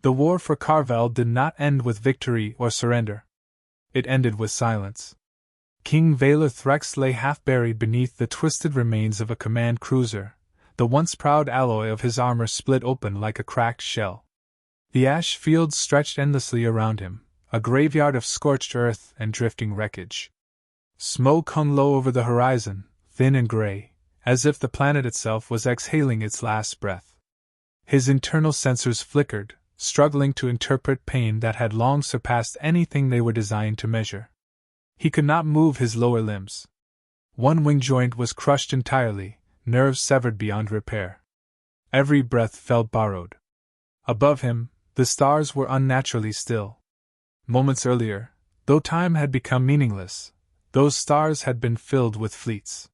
The war for Carvel did not end with victory or surrender. It ended with silence. King Valor Threx lay half buried beneath the twisted remains of a command cruiser, the once proud alloy of his armor split open like a cracked shell. The ash fields stretched endlessly around him, a graveyard of scorched earth and drifting wreckage. Smoke hung low over the horizon, thin and gray, as if the planet itself was exhaling its last breath. His internal sensors flickered, struggling to interpret pain that had long surpassed anything they were designed to measure. He could not move his lower limbs. One wing joint was crushed entirely, nerves severed beyond repair. Every breath felt borrowed. Above him, the stars were unnaturally still. Moments earlier, though time had become meaningless, those stars had been filled with fleets.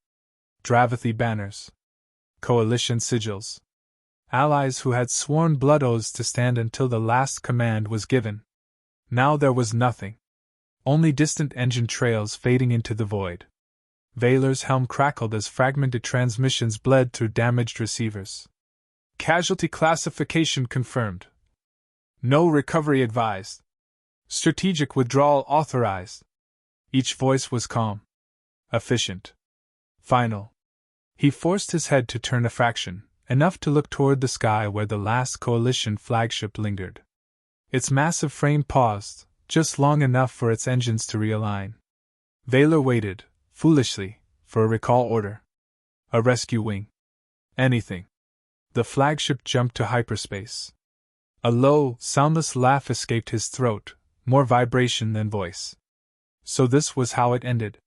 Dravathi banners. Coalition sigils. Allies who had sworn blood oaths to stand until the last command was given. Now there was nothing. Only distant engine trails fading into the void. Valor's helm crackled as fragmented transmissions bled through damaged receivers. Casualty classification confirmed. No recovery advised. Strategic withdrawal authorized. Each voice was calm. Efficient. Final. He forced his head to turn a fraction, enough to look toward the sky where the last coalition flagship lingered. Its massive frame paused, just long enough for its engines to realign. Valor waited, foolishly, for a recall order. A rescue wing. Anything. The flagship jumped to hyperspace. A low, soundless laugh escaped his throat, more vibration than voice. So this was how it ended.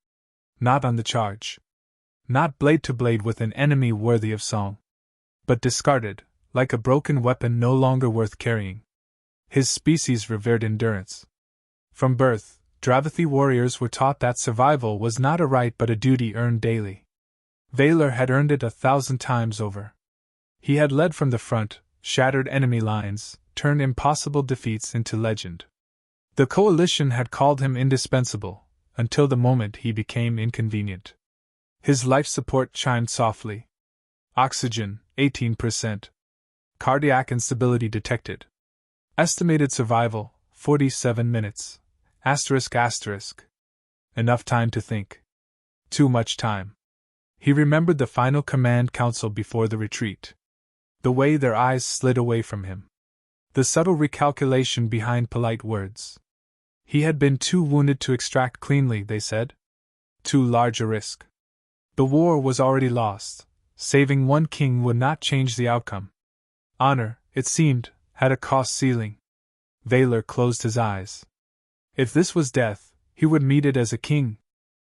Not on the charge. Not blade to blade with an enemy worthy of song. But discarded, like a broken weapon no longer worth carrying. His species revered endurance. From birth, Dravathi warriors were taught that survival was not a right but a duty earned daily. Valor had earned it 1,000 times over. He had led from the front, shattered enemy lines, turned impossible defeats into legend. The coalition had called him indispensable, until the moment he became inconvenient. His life support chimed softly. Oxygen, 18%. Cardiac instability detected. Estimated survival, 47 minutes. ***. Enough time to think. Too much time. He remembered the final command council before the retreat. The way their eyes slid away from him. The subtle recalculation behind polite words. He had been too wounded to extract cleanly, they said. Too large a risk. The war was already lost. Saving one king would not change the outcome. Honor, it seemed, had a cost ceiling. Valor closed his eyes. If this was death, he would meet it as a king.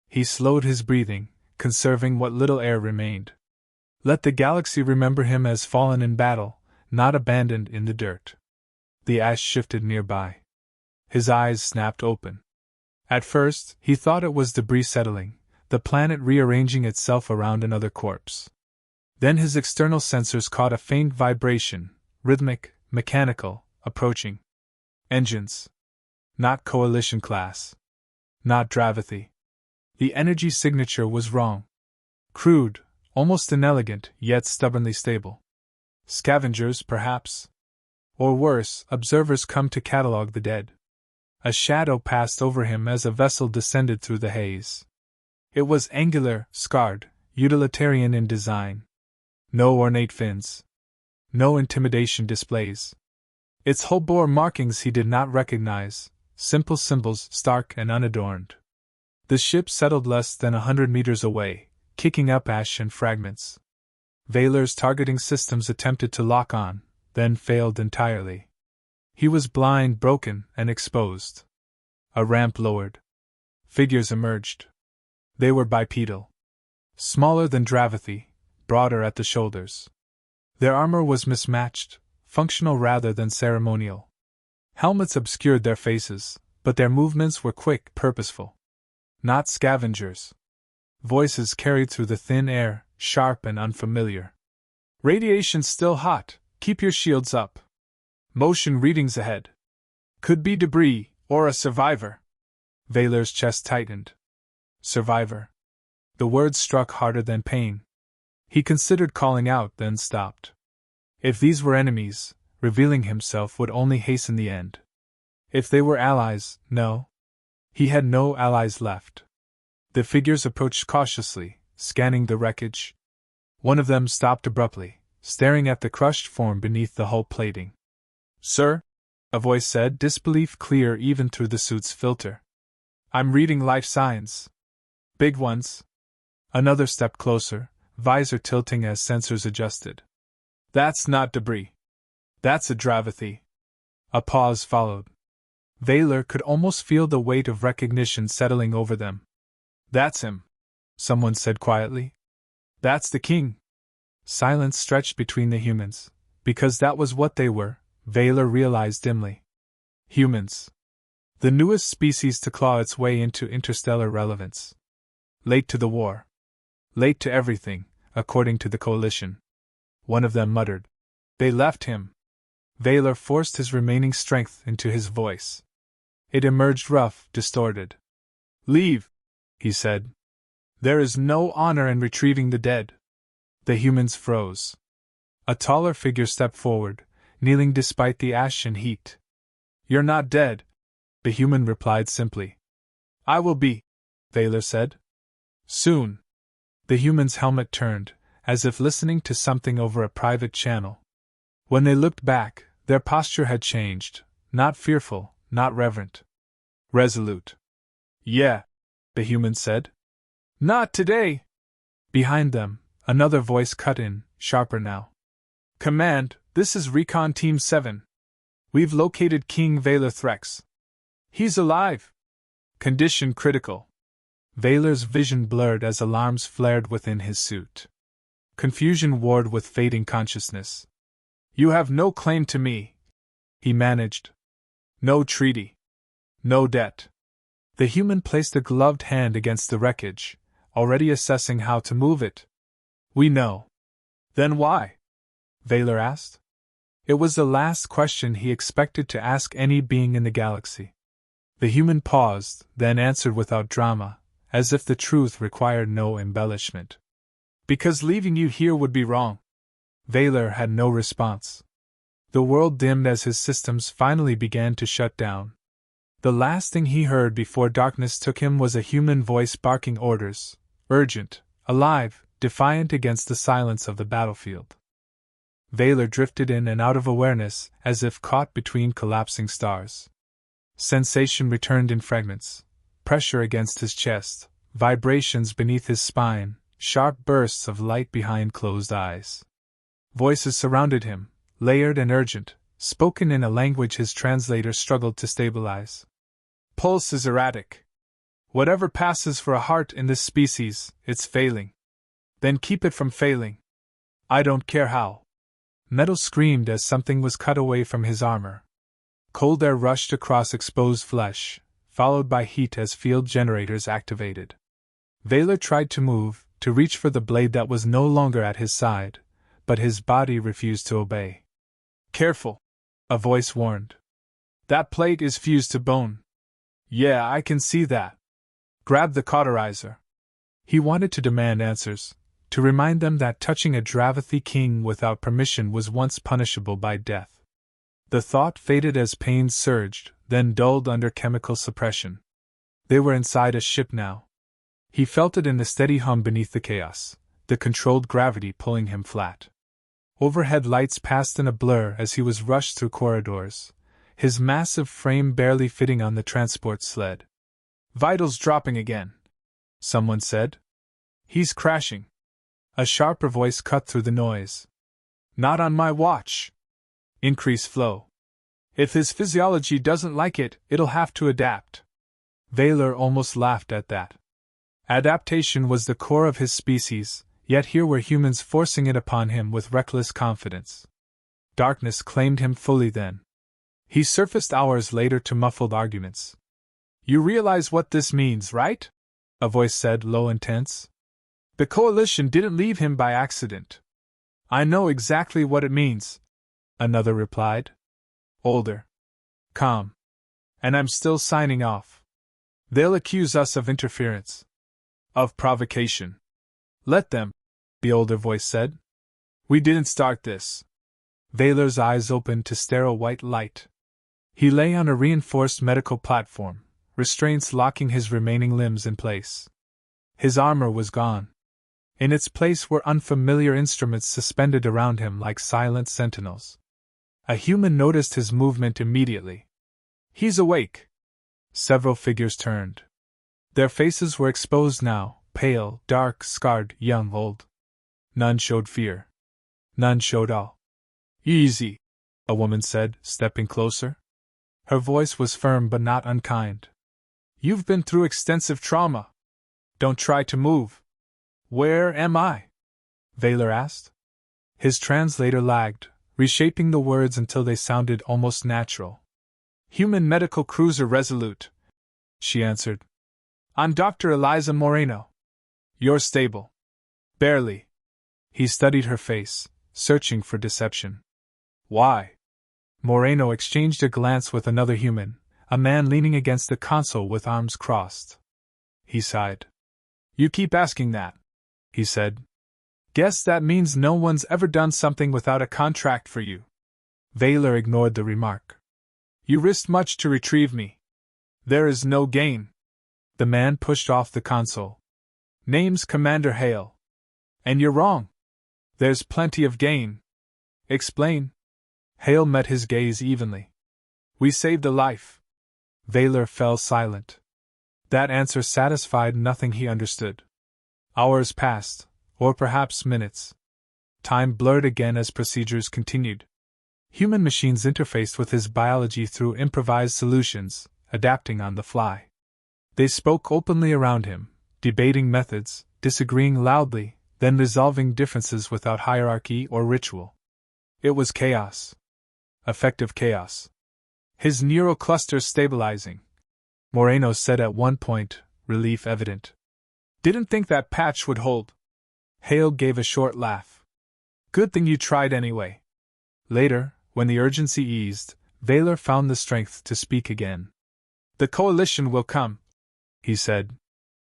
He slowed his breathing, conserving what little air remained. Let the galaxy remember him as fallen in battle, not abandoned in the dirt. The ash shifted nearby. His eyes snapped open. At first, he thought it was debris settling, the planet rearranging itself around another corpse. Then his external sensors caught a faint vibration, rhythmic, mechanical, approaching. Engines. Not coalition class. Not Dravathi. The energy signature was wrong. Crude, almost inelegant, yet stubbornly stable. Scavengers, perhaps? Or worse, observers come to catalog the dead. A shadow passed over him as a vessel descended through the haze. It was angular, scarred, utilitarian in design. No ornate fins. No intimidation displays. Its hull bore markings he did not recognize, simple symbols stark and unadorned. The ship settled less than 100 meters away, kicking up ash and fragments. Valor's targeting systems attempted to lock on, then failed entirely. He was blind, broken, and exposed. A ramp lowered. Figures emerged. They were bipedal. Smaller than Dravathi, broader at the shoulders. Their armor was mismatched, functional rather than ceremonial. Helmets obscured their faces, but their movements were quick, purposeful. Not scavengers. Voices carried through the thin air, sharp and unfamiliar. Radiation's still hot, keep your shields up. Motion readings ahead. Could be debris, or a survivor. Valor's chest tightened. Survivor. The word struck harder than pain. He considered calling out, then stopped. If these were enemies, revealing himself would only hasten the end. If they were allies, no. He had no allies left. The figures approached cautiously, scanning the wreckage. One of them stopped abruptly, staring at the crushed form beneath the hull plating. "Sir?" a voice said, disbelief clear even through the suit's filter. "I'm reading life signs. Big ones." Another stepped closer, visor tilting as sensors adjusted. "That's not debris. That's a Dravathy." A pause followed. Vaylor could almost feel the weight of recognition settling over them. "That's him," someone said quietly. "That's the king." Silence stretched between the humans, because that was what they were, Vaylor realized dimly. Humans. The newest species to claw its way into interstellar relevance. Late to the war. Late to everything, according to the coalition. One of them muttered. "They left him." Vaylor forced his remaining strength into his voice. It emerged rough, distorted. "Leave," he said. "There is no honor in retrieving the dead." The humans froze. A taller figure stepped forward, kneeling despite the ash and heat. "You're not dead," the human replied simply. "I will be," Vaylor said. "Soon." The human's helmet turned, as if listening to something over a private channel. When they looked back, their posture had changed, not fearful, not reverent. Resolute. "Yeah," the human said. "Not today." Behind them, another voice cut in, sharper now. "Command, this is Recon Team 7. We've located King Vaylor Threx. He's alive. Condition critical." Vaylor's vision blurred as alarms flared within his suit. Confusion warred with fading consciousness. "You have no claim to me," he managed. "No treaty. No debt." The human placed a gloved hand against the wreckage, already assessing how to move it. "We know." "Then why?" Vaylor asked. It was the last question he expected to ask any being in the galaxy. The human paused, then answered without drama, as if the truth required no embellishment. "Because leaving you here would be wrong." Vaylor had no response. The world dimmed as his systems finally began to shut down. The last thing he heard before darkness took him was a human voice barking orders, urgent, alive, defiant against the silence of the battlefield. Vaylor drifted in and out of awareness as if caught between collapsing stars. Sensation returned in fragments. Pressure against his chest, vibrations beneath his spine, sharp bursts of light behind closed eyes. Voices surrounded him, layered and urgent, spoken in a language his translator struggled to stabilize. "Pulse is erratic. Whatever passes for a heart in this species, it's failing. Then keep it from failing. I don't care how." Metal screamed as something was cut away from his armor. Cold air rushed across exposed flesh, followed by heat as field generators activated. Vaylor tried to move, to reach for the blade that was no longer at his side, but his body refused to obey. "Careful," a voice warned. "That plate is fused to bone." "Yeah, I can see that." "Grab the cauterizer." He wanted to demand answers, to remind them that touching a Dravathy king without permission was once punishable by death. The thought faded as pain surged, then dulled under chemical suppression. They were inside a ship now. He felt it in the steady hum beneath the chaos, the controlled gravity pulling him flat. Overhead lights passed in a blur as he was rushed through corridors, his massive frame barely fitting on the transport sled. "Vitals dropping again," someone said. "He's crashing." A sharper voice cut through the noise. "Not on my watch." "Increase flow. If his physiology doesn't like it, it'll have to adapt." Vaylor almost laughed at that. Adaptation was the core of his species, yet here were humans forcing it upon him with reckless confidence. Darkness claimed him fully then. He surfaced hours later to muffled arguments. "You realize what this means, right?" a voice said, low and tense. "The Coalition didn't leave him by accident." "I know exactly what it means," another replied. Older. Calm. "And I'm still signing off. They'll accuse us of interference. Of provocation." "Let them," the older voice said. "We didn't start this." Vaylor's eyes opened to stare a white light. He lay on a reinforced medical platform, restraints locking his remaining limbs in place. His armor was gone. In its place were unfamiliar instruments suspended around him like silent sentinels. A human noticed his movement immediately. "He's awake!" Several figures turned. Their faces were exposed now, pale, dark, scarred, young, old. None showed fear. None showed awe. "Easy," a woman said, stepping closer. Her voice was firm but not unkind. "You've been through extensive trauma. Don't try to move." "Where am I?" Vaylor asked. His translator lagged, reshaping the words until they sounded almost natural. "Human medical cruiser Resolute," she answered. "I'm Dr. Eliza Moreno." "You're stable." "Barely." He studied her face, searching for deception. "Why?" Moreno exchanged a glance with another human, a man leaning against the console with arms crossed. He sighed. "You keep asking that," he said. "Guess that means no one's ever done something without a contract for you." Vaylor ignored the remark. "You risked much to retrieve me. There is no gain." The man pushed off the console. "Name's Commander Hale." "And you're wrong. There's plenty of gain." "Explain." Hale met his gaze evenly. "We saved a life." Vaylor fell silent. That answer satisfied nothing he understood. Hours passed, or perhaps minutes. Time blurred again as procedures continued. Human machines interfaced with his biology through improvised solutions, adapting on the fly. They spoke openly around him, debating methods, disagreeing loudly, then resolving differences without hierarchy or ritual. It was chaos. Effective chaos. His neural clusters stabilizing. Moreno said at one point, relief evident. "Didn't think that patch would hold." Hale gave a short laugh. "Good thing you tried anyway." Later, when the urgency eased, Vaylor found the strength to speak again. "The Coalition will come," he said.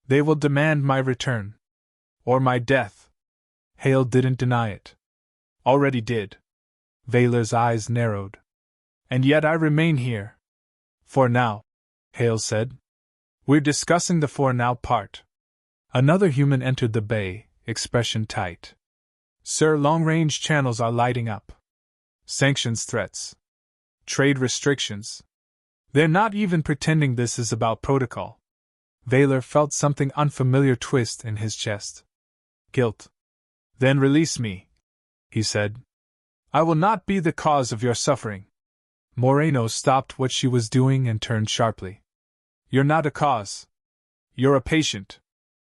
"They will demand my return. Or my death." Hale didn't deny it. "Already did." Vaylor's eyes narrowed. "And yet I remain here. For now," Hale said. "We're discussing the for now part." Another human entered the bay, expression tight. "Sir, long-range channels are lighting up. Sanctions threats. Trade restrictions. They're not even pretending this is about protocol." Vaylor felt something unfamiliar twist in his chest. "Guilt." "Then release me," he said. "I will not be the cause of your suffering." Moreno stopped what she was doing and turned sharply. "You're not a cause. You're a patient."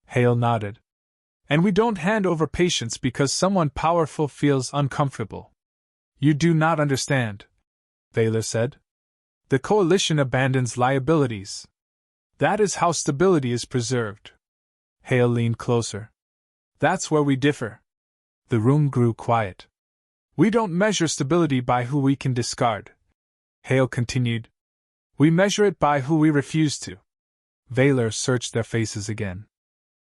Hale nodded. "And we don't hand over patients because someone powerful feels uncomfortable." "You do not understand," Vaylor said. "The Coalition abandons liabilities. That is how stability is preserved." Hale leaned closer. "That's where we differ." The room grew quiet. "We don't measure stability by who we can discard," Hale continued. "We measure it by who we refuse to." Vaylor searched their faces again.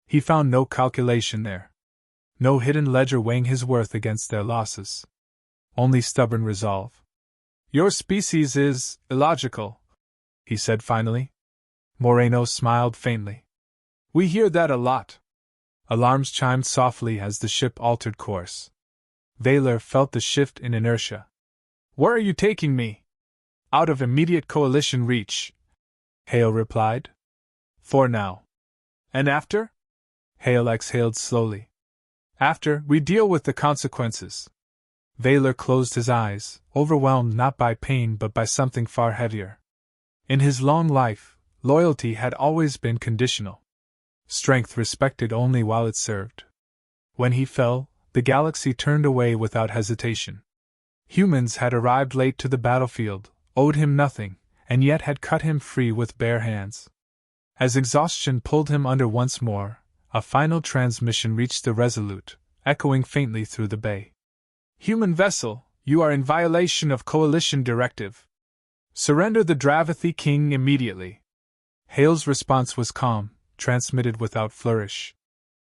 He found no calculation there. No hidden ledger weighing his worth against their losses. Only stubborn resolve. "Your species is illogical," he said finally. Moreno smiled faintly. "We hear that a lot." Alarms chimed softly as the ship altered course. Vaylor felt the shift in inertia. "Where are you taking me?" "Out of immediate Coalition reach," Hale replied. "For now." "And after?" Hale exhaled slowly. "After, we deal with the consequences." Vaylor closed his eyes, overwhelmed not by pain but by something far heavier. In his long life, loyalty had always been conditional. Strength respected only while it served. When he fell, the galaxy turned away without hesitation. Humans had arrived late to the battlefield, owed him nothing, and yet had cut him free with bare hands. As exhaustion pulled him under once more, a final transmission reached the Resolute, echoing faintly through the bay. "Human vessel, you are in violation of Coalition directive. Surrender the Dravathi King immediately." Hale's response was calm, transmitted without flourish.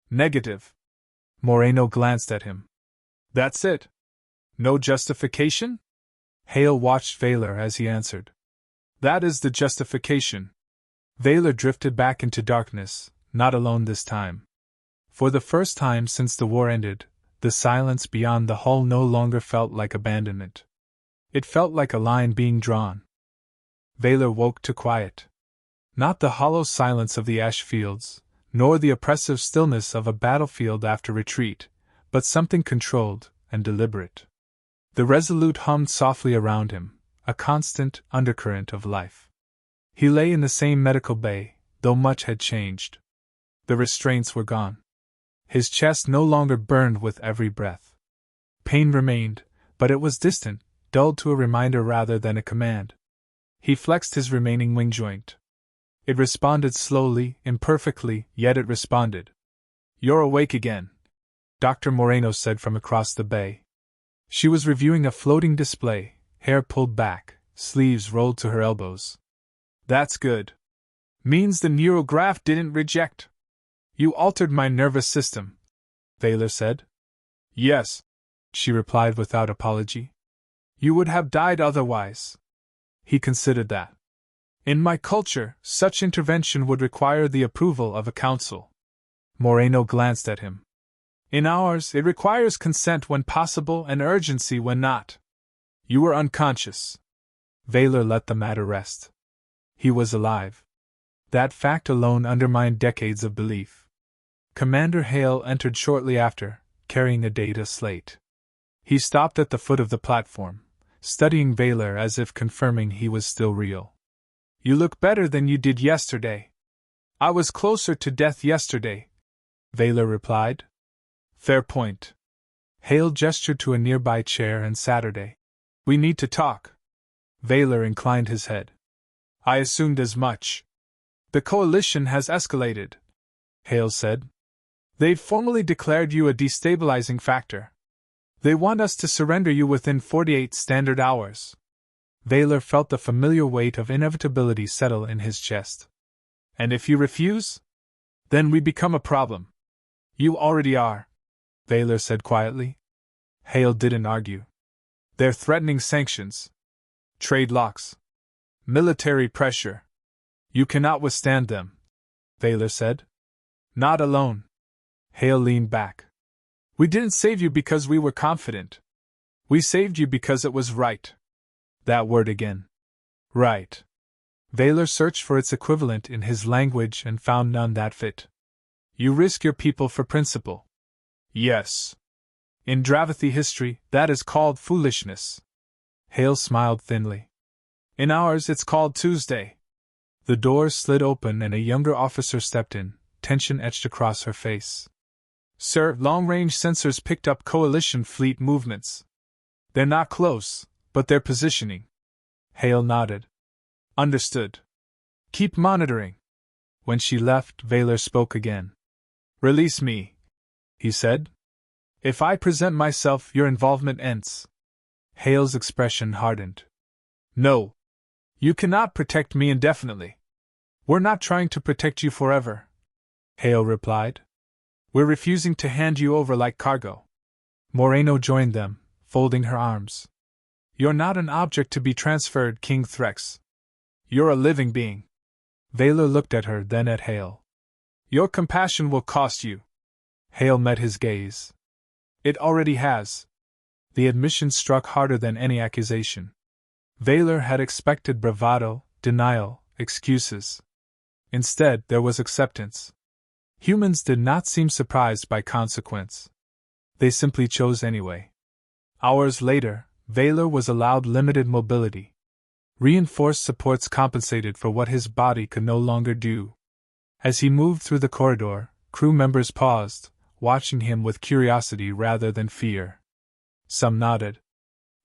"Negative." Moreno glanced at him. "That's it." No justification? Hale watched Vaylor as he answered. That is the justification. Vaylor drifted back into darkness, not alone this time. For the first time since the war ended, the silence beyond the hull no longer felt like abandonment. It felt like a line being drawn. Vaylor woke to quiet. Not the hollow silence of the ash fields, nor the oppressive stillness of a battlefield after retreat, but something controlled and deliberate. The Resolute hummed softly around him, a constant undercurrent of life. He lay in the same medical bay, though much had changed. The restraints were gone. His chest no longer burned with every breath. Pain remained, but it was distant, dulled to a reminder rather than a command. He flexed his remaining wing joint. It responded slowly, imperfectly, yet it responded. You're awake again, Dr. Moreno said from across the bay. She was reviewing a floating display, hair pulled back, sleeves rolled to her elbows. That's good. Means the neurograph didn't reject. You altered my nervous system, Vaylor said. Yes, she replied without apology. You would have died otherwise. He considered that. In my culture, such intervention would require the approval of a council. Moreno glanced at him. In ours, it requires consent when possible and urgency when not. You were unconscious. Vaylor let the matter rest. He was alive. That fact alone undermined decades of belief. Commander Hale entered shortly after, carrying a data slate. He stopped at the foot of the platform, studying Vaylor as if confirming he was still real. You look better than you did yesterday. I was closer to death yesterday, Vaylor replied. Fair point. Hale gestured to a nearby chair and Saturday. We need to talk. Vaylor inclined his head. I assumed as much. The coalition has escalated, Hale said. They've formally declared you a destabilizing factor. They want us to surrender you within 48 standard hours. Vaylor felt the familiar weight of inevitability settle in his chest. And if you refuse? Then we become a problem. You already are, Vaylor said quietly. Hale didn't argue. They're threatening sanctions, trade locks, military pressure. You cannot withstand them, Vaylor said. Not alone. Hale leaned back. We didn't save you because we were confident. We saved you because it was right. That word again. Right. Vaylor searched for its equivalent in his language and found none that fit. You risk your people for principle. Yes. In Dravathi history, that is called foolishness. Hale smiled thinly. In ours, it's called Tuesday. The door slid open and a younger officer stepped in, tension etched across her face. Sir, long-range sensors picked up coalition fleet movements. They're not close, but they're positioning. Hale nodded. Understood. Keep monitoring. When she left, Vaylor spoke again. Release me, he said. If I present myself, your involvement ends. Hale's expression hardened. No. You cannot protect me indefinitely. We're not trying to protect you forever, Hale replied. We're refusing to hand you over like cargo. Moreno joined them, folding her arms. You're not an object to be transferred, King Threx. You're a living being. Vaylor looked at her, then at Hale. Your compassion will cost you. Hale met his gaze. It already has. The admission struck harder than any accusation. Vaylor had expected bravado, denial, excuses. Instead, there was acceptance. Humans did not seem surprised by consequence. They simply chose anyway. Hours later, Vaylor was allowed limited mobility. Reinforced supports compensated for what his body could no longer do. As he moved through the corridor, crew members paused, watching him with curiosity rather than fear. Some nodded.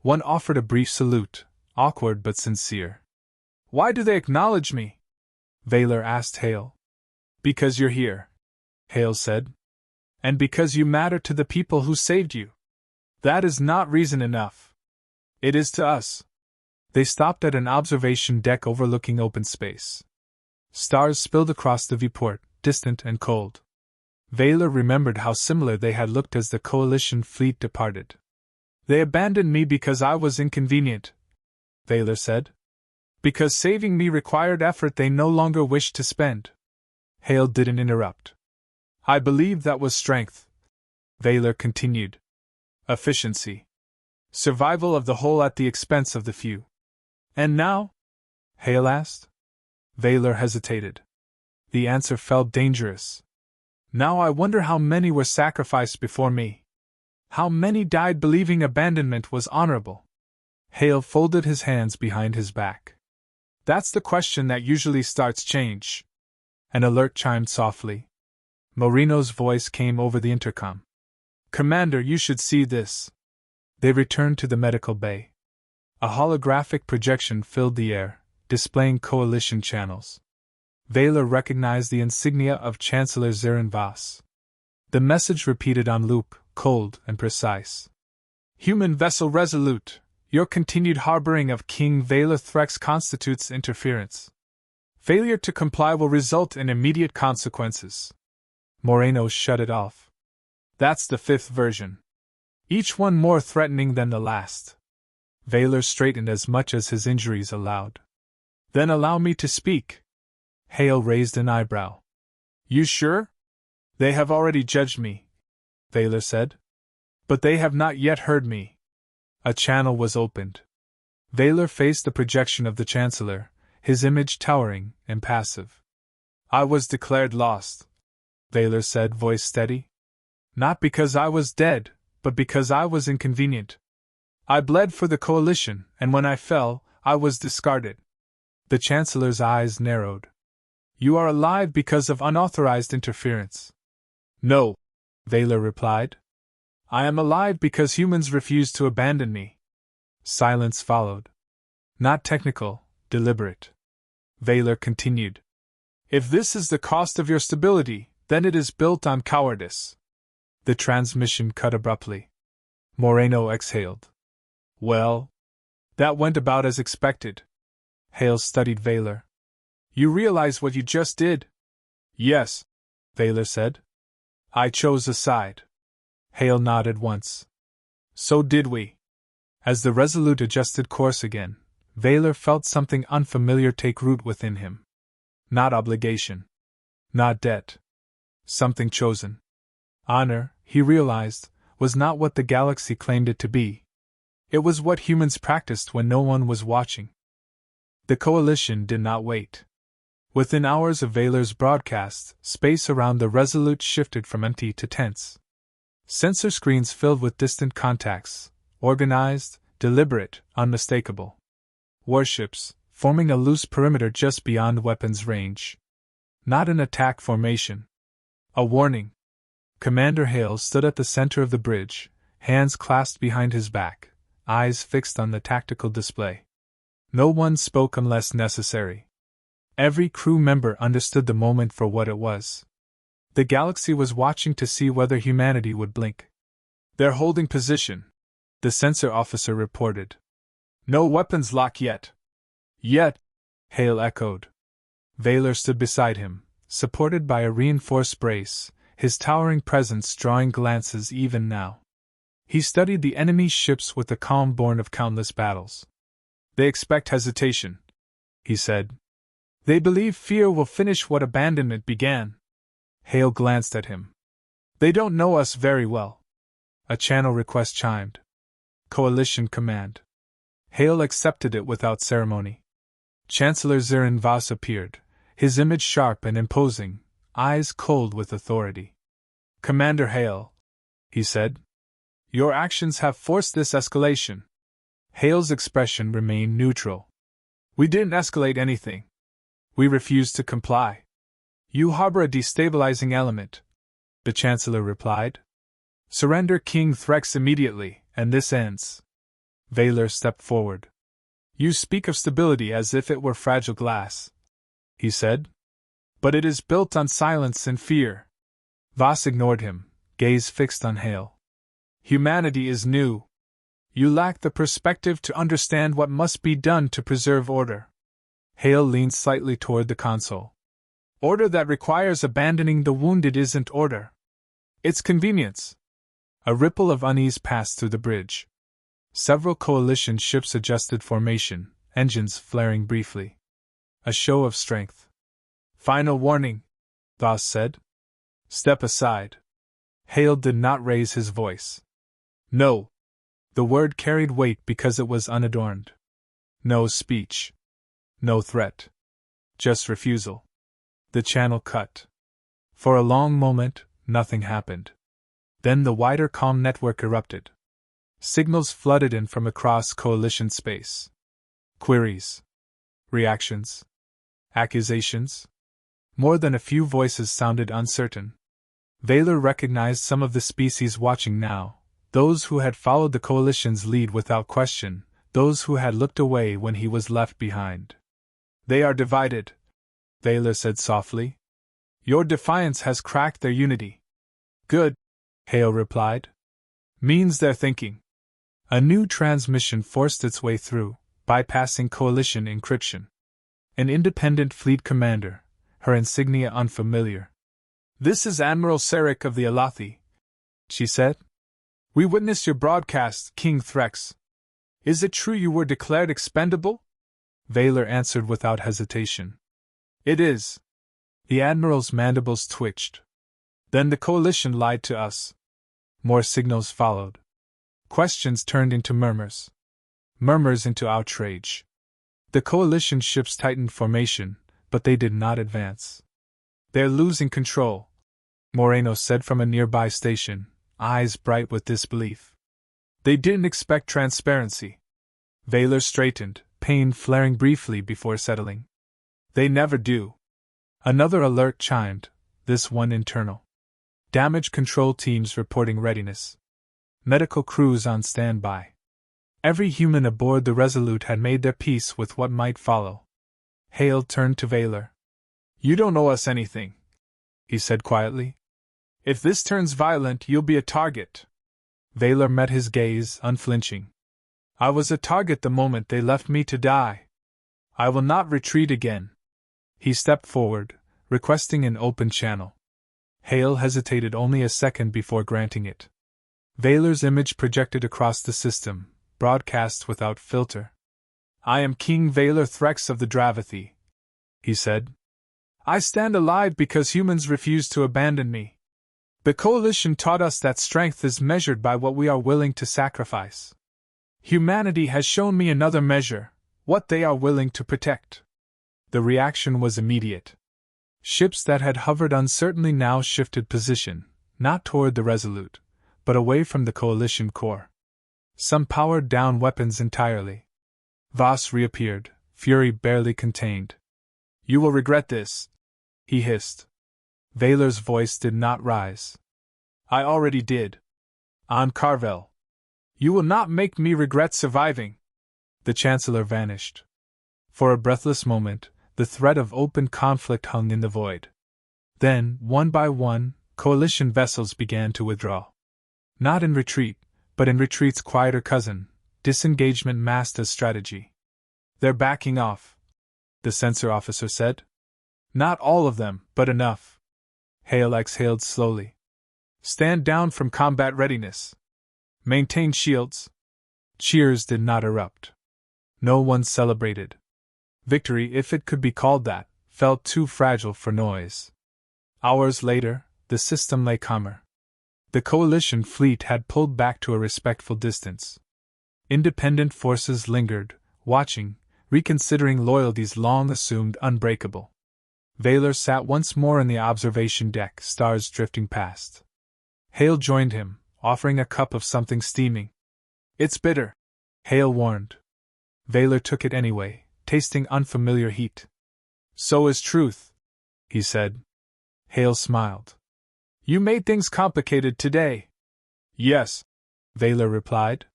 One offered a brief salute, awkward but sincere. Why do they acknowledge me? Vaylor asked Hale. Because you're here, Hale said. And because you matter to the people who saved you. That is not reason enough. It is to us. They stopped at an observation deck overlooking open space. Stars spilled across the viewport, distant and cold. Vaylor remembered how similar they had looked as the coalition fleet departed. They abandoned me because I was inconvenient, Vaylor said. Because saving me required effort they no longer wished to spend. Hale didn't interrupt. I believe that was strength, Vaylor continued. Efficiency. Survival of the whole at the expense of the few. And now? Hale asked. Vaylor hesitated. The answer felt dangerous. Now I wonder how many were sacrificed before me. How many died believing abandonment was honorable? Hale folded his hands behind his back. That's the question that usually starts change. An alert chimed softly. Moreno's voice came over the intercom. Commander, you should see this. They returned to the medical bay. A holographic projection filled the air, displaying coalition channels. Vaylor recognized the insignia of Chancellor Zirin Voss. The message repeated on loop, cold and precise. Human vessel Resolute, your continued harboring of King Vaylor Threx constitutes interference. Failure to comply will result in immediate consequences. Moreno shut it off. That's the fifth version. Each one more threatening than the last. Vaylor straightened as much as his injuries allowed. Then allow me to speak. Hale raised an eyebrow. You sure? They have already judged me, Vaylor said. But they have not yet heard me. A channel was opened. Vaylor faced the projection of the Chancellor, his image towering, impassive. I was declared lost, Vaylor said, voice steady. Not because I was dead, but because I was inconvenient. I bled for the coalition, and when I fell, I was discarded. The Chancellor's eyes narrowed. You are alive because of unauthorized interference. No, Vaylor replied. I am alive because humans refuse to abandon me. Silence followed. Not technical, deliberate. Vaylor continued. If this is the cost of your stability, then it is built on cowardice. The transmission cut abruptly. Moreno exhaled. Well, that went about as expected. Hale studied Vaylor. You realize what you just did? Yes, Vaylor said. I chose a side. Hale nodded once. So did we. As the Resolute adjusted course again, Vaylor felt something unfamiliar take root within him. Not obligation. Not debt. Something chosen. Honor, he realized, was not what the galaxy claimed it to be. It was what humans practiced when no one was watching. The Coalition did not wait. Within hours of Vaylor's broadcast, space around the Resolute shifted from empty to tense. Sensor screens filled with distant contacts, organized, deliberate, unmistakable. Warships, forming a loose perimeter just beyond weapons range. Not an attack formation. A warning. Commander Hale stood at the center of the bridge, hands clasped behind his back, eyes fixed on the tactical display. No one spoke unless necessary. Every crew member understood the moment for what it was. The galaxy was watching to see whether humanity would blink. They're holding position, the sensor officer reported. No weapons lock yet. Yet, Hale echoed. Vaylor stood beside him, supported by a reinforced brace, his towering presence drawing glances even now. He studied the enemy's ships with the calm born of countless battles. They expect hesitation, he said. They believe fear will finish what abandonment began. Hale glanced at him. They don't know us very well. A channel request chimed. Coalition command. Hale accepted it without ceremony. Chancellor Zirin Voss appeared, his image sharp and imposing, eyes cold with authority. Commander Hale, he said. Your actions have forced this escalation. Hale's expression remained neutral. We didn't escalate anything. We refused to comply. You harbor a destabilizing element, the Chancellor replied. Surrender King Threx immediately, and this ends. Vaylor stepped forward. You speak of stability as if it were fragile glass, he said. But it is built on silence and fear. Voss ignored him, gaze fixed on Hale. Humanity is new. You lack the perspective to understand what must be done to preserve order. Hale leaned slightly toward the console. Order that requires abandoning the wounded isn't order. It's convenience. A ripple of unease passed through the bridge. Several coalition ships adjusted formation, engines flaring briefly. A show of strength. Final warning, Voss said. Step aside. Hale did not raise his voice. No. The word carried weight because it was unadorned. No speech. No threat. Just refusal. The channel cut. For a long moment, nothing happened. Then the wider comm network erupted. Signals flooded in from across coalition space. Queries. Reactions. Accusations. More than a few voices sounded uncertain. Vaylor recognized some of the species watching now, those who had followed the coalition's lead without question, those who had looked away when he was left behind. They are divided, Vaylor said softly. Your defiance has cracked their unity. Good, Hale replied. Means they're thinking. A new transmission forced its way through, bypassing coalition encryption. An independent fleet commander, her insignia unfamiliar. This is Admiral Sarek of the Alathi, she said. We witnessed your broadcast, King Threx. Is it true you were declared expendable? Vaylor answered without hesitation. It is. The Admiral's mandibles twitched. Then the coalition lied to us. More signals followed. Questions turned into murmurs. Murmurs into outrage. The coalition ships tightened formation, but they did not advance. They're losing control, Moreno said from a nearby station, eyes bright with disbelief. They didn't expect transparency. Vaylor straightened, pain flaring briefly before settling. They never do. Another alert chimed, this one internal. Damage control teams reporting readiness. Medical crews on standby. Every human aboard the Resolute had made their peace with what might follow. Hale turned to Vaylor. You don't owe us anything, he said quietly. If this turns violent, you'll be a target. Vaylor met his gaze, unflinching. I was a target the moment they left me to die. I will not retreat again. He stepped forward, requesting an open channel. Hale hesitated only a second before granting it. Vaylor's image projected across the system, broadcast without filter. I am King Vaylor Threx of the Dravathi, he said. I stand alive because humans refuse to abandon me. The Coalition taught us that strength is measured by what we are willing to sacrifice. Humanity has shown me another measure, what they are willing to protect. The reaction was immediate. Ships that had hovered uncertainly now shifted position, not toward the Resolute, but away from the Coalition core. Some powered down weapons entirely. Voss reappeared, fury barely contained. You will regret this, he hissed. Vaylor's voice did not rise. I already did. On Carvel. You will not make me regret surviving. The Chancellor vanished. For a breathless moment, the threat of open conflict hung in the void. Then, one by one, coalition vessels began to withdraw. Not in retreat, but in retreat's quieter cousin, disengagement masked as strategy. They're backing off, the censor officer said. Not all of them, but enough. Hale exhaled slowly. Stand down from combat readiness. Maintain shields. Cheers did not erupt. No one celebrated. Victory, if it could be called that, felt too fragile for noise. Hours later, the system lay calmer. The coalition fleet had pulled back to a respectful distance. Independent forces lingered, watching, reconsidering loyalties long assumed unbreakable. Vaylor sat once more in the observation deck, stars drifting past. Hale joined him, offering a cup of something steaming. It's bitter, Hale warned. Vaylor took it anyway, tasting unfamiliar heat. So is truth, he said. Hale smiled. You made things complicated today. Yes, Vaylor replied.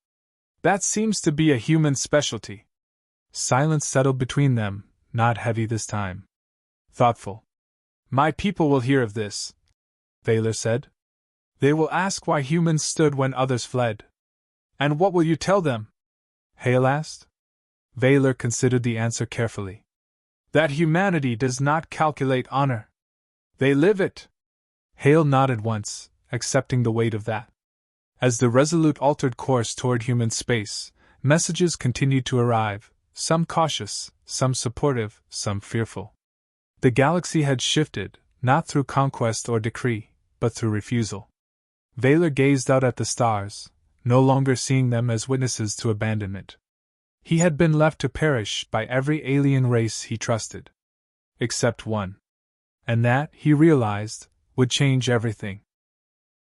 That seems to be a human specialty. Silence settled between them, not heavy this time. Thoughtful. My people will hear of this, Vaylor said. They will ask why humans stood when others fled. And what will you tell them? Hale asked. Vaylor considered the answer carefully. That humanity does not calculate honor. They live it. Hale nodded once, accepting the weight of that. As the Resolute altered course toward human space, messages continued to arrive, some cautious, some supportive, some fearful. The galaxy had shifted, not through conquest or decree, but through refusal. Vaylor gazed out at the stars, no longer seeing them as witnesses to abandonment. He had been left to perish by every alien race he trusted. Except one. And that, he realized, would change everything.